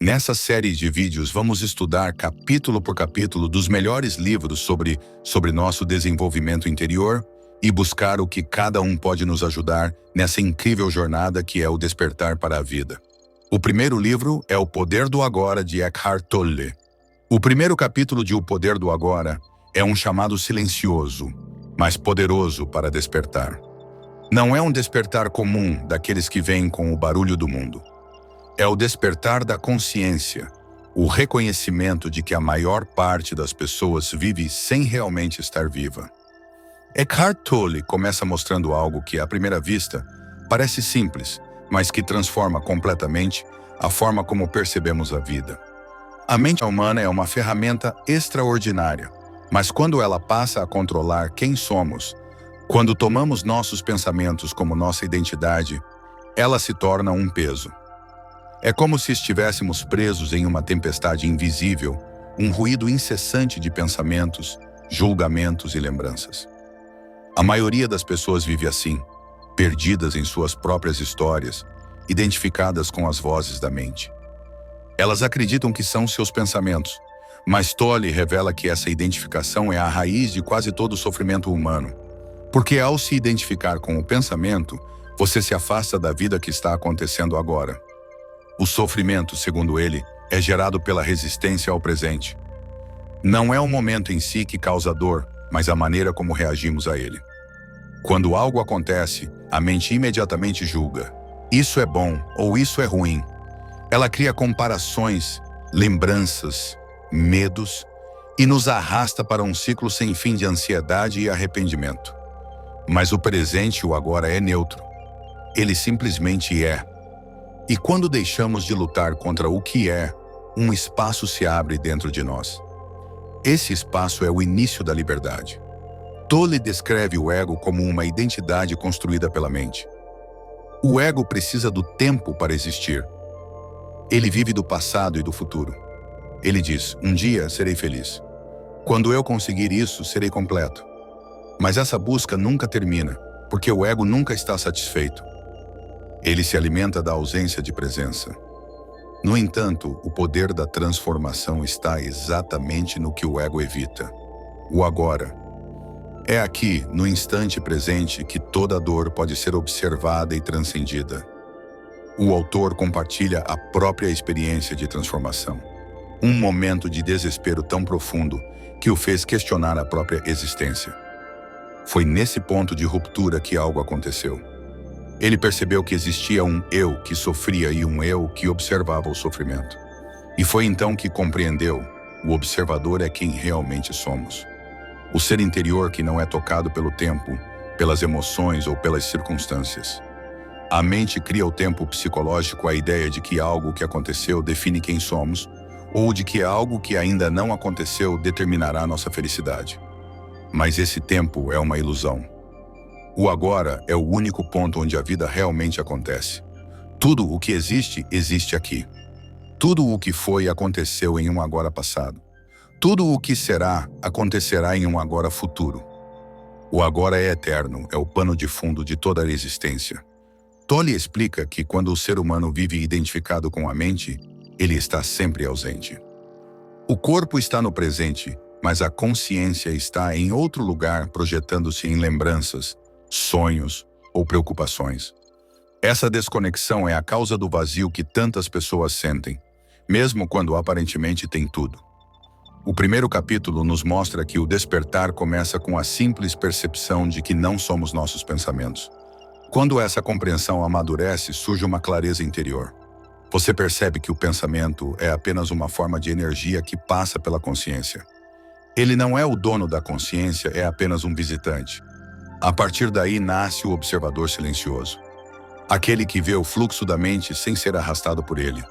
Nessa série de vídeos, vamos estudar capítulo por capítulo dos melhores livros sobre nosso desenvolvimento interior e buscar o que cada um pode nos ajudar nessa incrível jornada que é o despertar para a vida. O primeiro livro é O Poder do Agora, de Eckhart Tolle. O primeiro capítulo de O Poder do Agora é um chamado silencioso, mas poderoso para despertar. Não é um despertar comum daqueles que vêm com o barulho do mundo. É o despertar da consciência, o reconhecimento de que a maior parte das pessoas vive sem realmente estar viva. Eckhart Tolle começa mostrando algo que, à primeira vista, parece simples, mas que transforma completamente a forma como percebemos a vida. A mente humana é uma ferramenta extraordinária, mas quando ela passa a controlar quem somos, quando tomamos nossos pensamentos como nossa identidade, ela se torna um peso. É como se estivéssemos presos em uma tempestade invisível, um ruído incessante de pensamentos, julgamentos e lembranças. A maioria das pessoas vive assim, perdidas em suas próprias histórias, identificadas com as vozes da mente. Elas acreditam que são seus pensamentos, mas Tolle revela que essa identificação é a raiz de quase todo o sofrimento humano. Porque ao se identificar com o pensamento, você se afasta da vida que está acontecendo agora. O sofrimento, segundo ele, é gerado pela resistência ao presente. Não é o momento em si que causa dor, mas a maneira como reagimos a ele. Quando algo acontece, a mente imediatamente julga. Isso é bom ou isso é ruim. Ela cria comparações, lembranças, medos e nos arrasta para um ciclo sem fim de ansiedade e arrependimento. Mas o presente, o agora, é neutro. Ele simplesmente é. E quando deixamos de lutar contra o que é, um espaço se abre dentro de nós. Esse espaço é o início da liberdade. Tolle descreve o ego como uma identidade construída pela mente. O ego precisa do tempo para existir. Ele vive do passado e do futuro. Ele diz, um dia serei feliz. Quando eu conseguir isso, serei completo. Mas essa busca nunca termina, porque o ego nunca está satisfeito. Ele se alimenta da ausência de presença. No entanto, o poder da transformação está exatamente no que o ego evita. O agora. É aqui, no instante presente, que toda dor pode ser observada e transcendida. O autor compartilha a própria experiência de transformação. Um momento de desespero tão profundo que o fez questionar a própria existência. Foi nesse ponto de ruptura que algo aconteceu. Ele percebeu que existia um eu que sofria e um eu que observava o sofrimento. E foi então que compreendeu: o observador é quem realmente somos. O ser interior que não é tocado pelo tempo, pelas emoções ou pelas circunstâncias. A mente cria o tempo psicológico a ideia de que algo que aconteceu define quem somos, ou de que algo que ainda não aconteceu determinará nossa felicidade. Mas esse tempo é uma ilusão. O agora é o único ponto onde a vida realmente acontece. Tudo o que existe, existe aqui. Tudo o que foi, aconteceu em um agora passado. Tudo o que será, acontecerá em um agora futuro. O agora é eterno, é o pano de fundo de toda a existência. Tolle explica que quando o ser humano vive identificado com a mente, ele está sempre ausente. O corpo está no presente, mas a consciência está em outro lugar, projetando-se em lembranças, sonhos ou preocupações. Essa desconexão é a causa do vazio que tantas pessoas sentem, mesmo quando aparentemente têm tudo. O primeiro capítulo nos mostra que o despertar começa com a simples percepção de que não somos nossos pensamentos. Quando essa compreensão amadurece, surge uma clareza interior. Você percebe que o pensamento é apenas uma forma de energia que passa pela consciência. Ele não é o dono da consciência, é apenas um visitante. A partir daí nasce o observador silencioso. Aquele que vê o fluxo da mente sem ser arrastado por ele.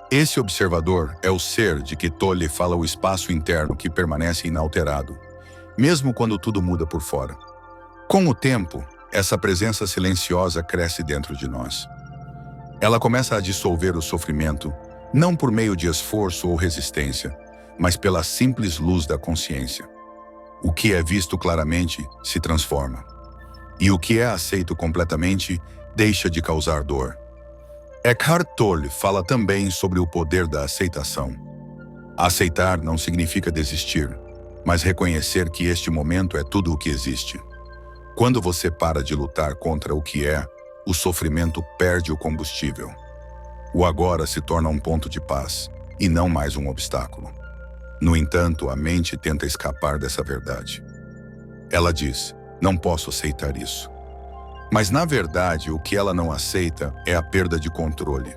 Esse observador é o ser de que Tolle fala, o espaço interno que permanece inalterado, mesmo quando tudo muda por fora. Com o tempo, essa presença silenciosa cresce dentro de nós. Ela começa a dissolver o sofrimento, não por meio de esforço ou resistência, mas pela simples luz da consciência. O que é visto claramente se transforma. E o que é aceito completamente deixa de causar dor. Eckhart Tolle fala também sobre o poder da aceitação. Aceitar não significa desistir, mas reconhecer que este momento é tudo o que existe. Quando você para de lutar contra o que é, o sofrimento perde o combustível. O agora se torna um ponto de paz, e não mais um obstáculo. No entanto, a mente tenta escapar dessa verdade. Ela diz, não posso aceitar isso. Mas, na verdade, o que ela não aceita é a perda de controle.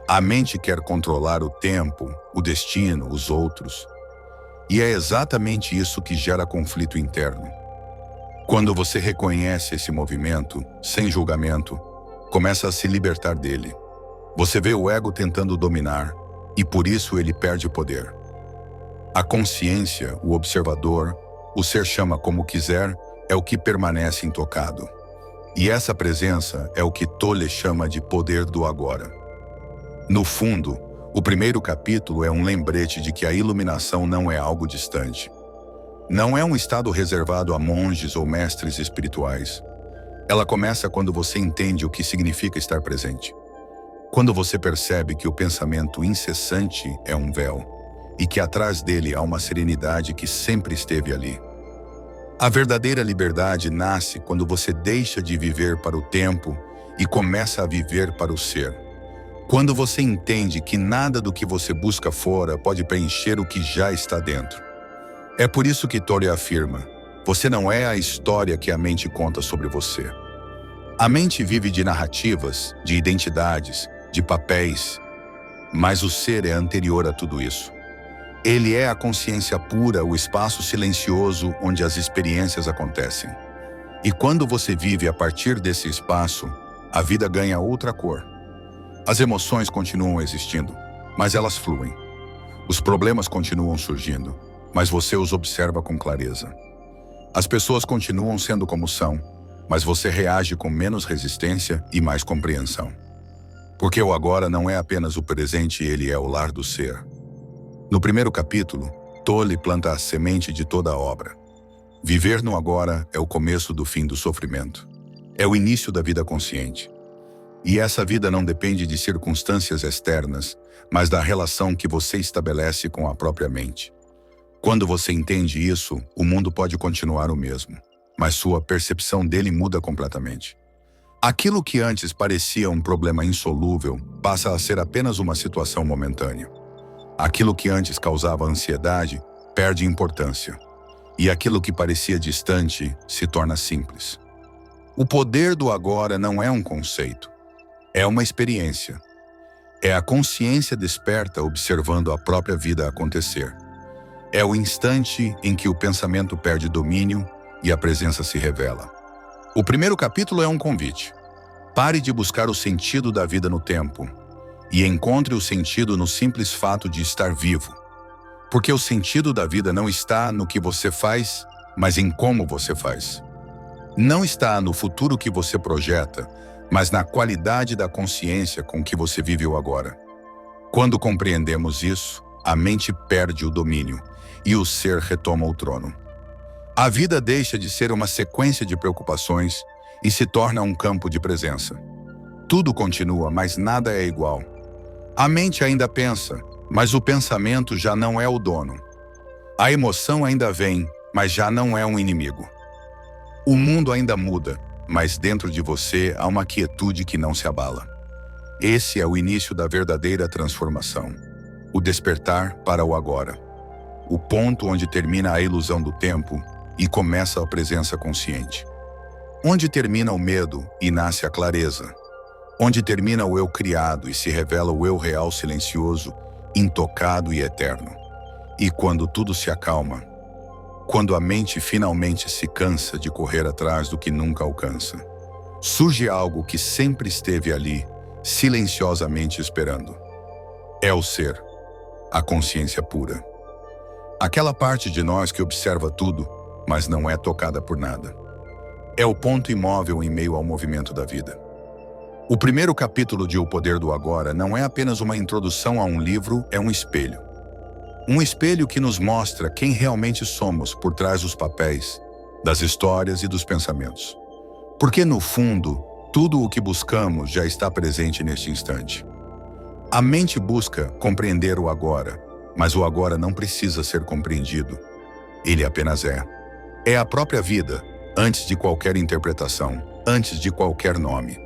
A mente quer controlar o tempo, o destino, os outros. E é exatamente isso que gera conflito interno. Quando você reconhece esse movimento, sem julgamento, começa a se libertar dele. Você vê o ego tentando dominar, e por isso ele perde o poder. A consciência, o observador, o ser chama como quiser, é o que permanece intocado. E essa presença é o que Tolle chama de poder do agora. No fundo, o primeiro capítulo é um lembrete de que a iluminação não é algo distante. Não é um estado reservado a monges ou mestres espirituais. Ela começa quando você entende o que significa estar presente. Quando você percebe que o pensamento incessante é um véu e que atrás dele há uma serenidade que sempre esteve ali. A verdadeira liberdade nasce quando você deixa de viver para o tempo e começa a viver para o ser. Quando você entende que nada do que você busca fora pode preencher o que já está dentro. É por isso que Tolle afirma, você não é a história que a mente conta sobre você. A mente vive de narrativas, de identidades, de papéis, mas o ser é anterior a tudo isso. Ele é a consciência pura, o espaço silencioso onde as experiências acontecem. E quando você vive a partir desse espaço, a vida ganha outra cor. As emoções continuam existindo, mas elas fluem. Os problemas continuam surgindo, mas você os observa com clareza. As pessoas continuam sendo como são, mas você reage com menos resistência e mais compreensão. Porque o agora não é apenas o presente, ele é o lar do ser. No primeiro capítulo, Tolle planta a semente de toda a obra. Viver no agora é o começo do fim do sofrimento. É o início da vida consciente. E essa vida não depende de circunstâncias externas, mas da relação que você estabelece com a própria mente. Quando você entende isso, o mundo pode continuar o mesmo, mas sua percepção dele muda completamente. Aquilo que antes parecia um problema insolúvel passa a ser apenas uma situação momentânea. Aquilo que antes causava ansiedade perde importância. E aquilo que parecia distante se torna simples. O poder do agora não é um conceito. É uma experiência. É a consciência desperta observando a própria vida acontecer. É o instante em que o pensamento perde domínio e a presença se revela. O primeiro capítulo é um convite. Pare de buscar o sentido da vida no tempo e encontre o sentido no simples fato de estar vivo. Porque o sentido da vida não está no que você faz, mas em como você faz. Não está no futuro que você projeta, mas na qualidade da consciência com que você vive o agora. Quando compreendemos isso, a mente perde o domínio e o ser retoma o trono. A vida deixa de ser uma sequência de preocupações e se torna um campo de presença. Tudo continua, mas nada é igual. A mente ainda pensa, mas o pensamento já não é o dono. A emoção ainda vem, mas já não é um inimigo. O mundo ainda muda, mas dentro de você há uma quietude que não se abala. Esse é o início da verdadeira transformação. O despertar para o agora. O ponto onde termina a ilusão do tempo e começa a presença consciente. Onde termina o medo e nasce a clareza. Onde termina o eu criado e se revela o eu real silencioso, intocado e eterno. E quando tudo se acalma, quando a mente finalmente se cansa de correr atrás do que nunca alcança, surge algo que sempre esteve ali, silenciosamente esperando. É o ser, a consciência pura. Aquela parte de nós que observa tudo, mas não é tocada por nada. É o ponto imóvel em meio ao movimento da vida. O primeiro capítulo de O Poder do Agora não é apenas uma introdução a um livro, é um espelho. Um espelho que nos mostra quem realmente somos por trás dos papéis, das histórias e dos pensamentos. Porque, no fundo, Tudo o que buscamos já está presente neste instante. A mente busca compreender o agora, mas o agora não precisa ser compreendido. Ele apenas é. É a própria vida, antes de qualquer interpretação, antes de qualquer nome.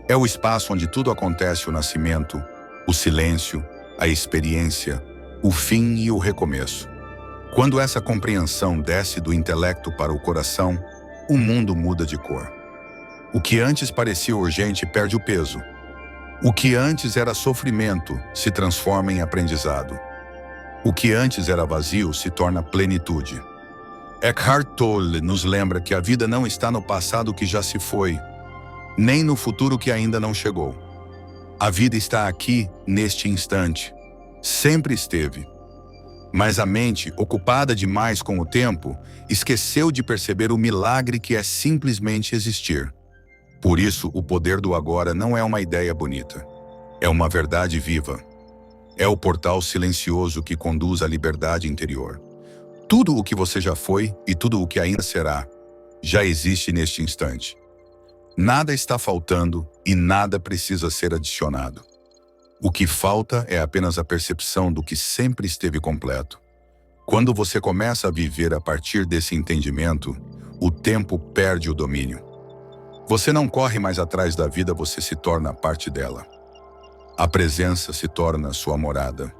É o espaço onde tudo acontece: o nascimento, o silêncio, a experiência, o fim e o recomeço. Quando essa compreensão desce do intelecto para o coração, o mundo muda de cor. O que antes parecia urgente perde o peso. O que antes era sofrimento se transforma em aprendizado. O que antes era vazio se torna plenitude. Eckhart Tolle nos lembra que a vida não está no passado que já se foi, nem no futuro que ainda não chegou. A vida está aqui, neste instante. Sempre esteve. Mas a mente, ocupada demais com o tempo, esqueceu de perceber o milagre que é simplesmente existir. Por isso, o poder do agora não é uma ideia bonita. É uma verdade viva. É o portal silencioso que conduz à liberdade interior. Tudo o que você já foi e tudo o que ainda será, já existe neste instante. Nada está faltando e nada precisa ser adicionado. O que falta é apenas a percepção do que sempre esteve completo. Quando você começa a viver a partir desse entendimento, o tempo perde o domínio. Você não corre mais atrás da vida, você se torna parte dela. A presença se torna sua morada.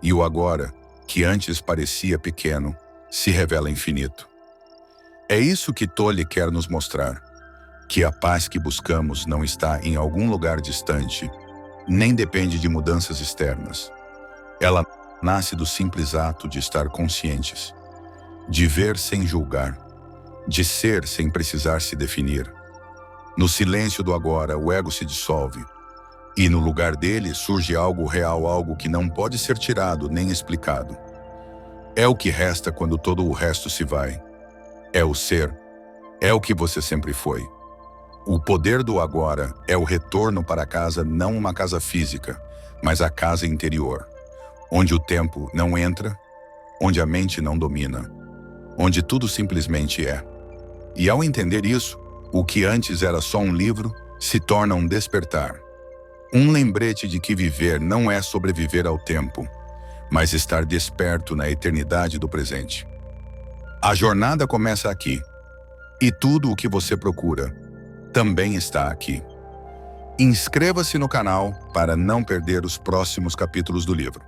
E o agora, que antes parecia pequeno, se revela infinito. É isso que Tolle quer nos mostrar, que a paz que buscamos não está em algum lugar distante, nem depende de mudanças externas. Ela nasce do simples ato de estar conscientes, de ver sem julgar, de ser sem precisar se definir. No silêncio do agora, o ego se dissolve, e no lugar dele surge algo real, algo que não pode ser tirado nem explicado. É o que resta quando todo o resto se vai. É o ser. É o que você sempre foi. O poder do agora é o retorno para casa, não uma casa física, mas a casa interior, onde o tempo não entra, onde a mente não domina, onde tudo simplesmente é. E ao entender isso, o que antes era só um livro se torna um despertar. Um lembrete de que viver não é sobreviver ao tempo, mas estar desperto na eternidade do presente. A jornada começa aqui, e tudo o que você procura também está aqui. Inscreva-se no canal para não perder os próximos capítulos do livro.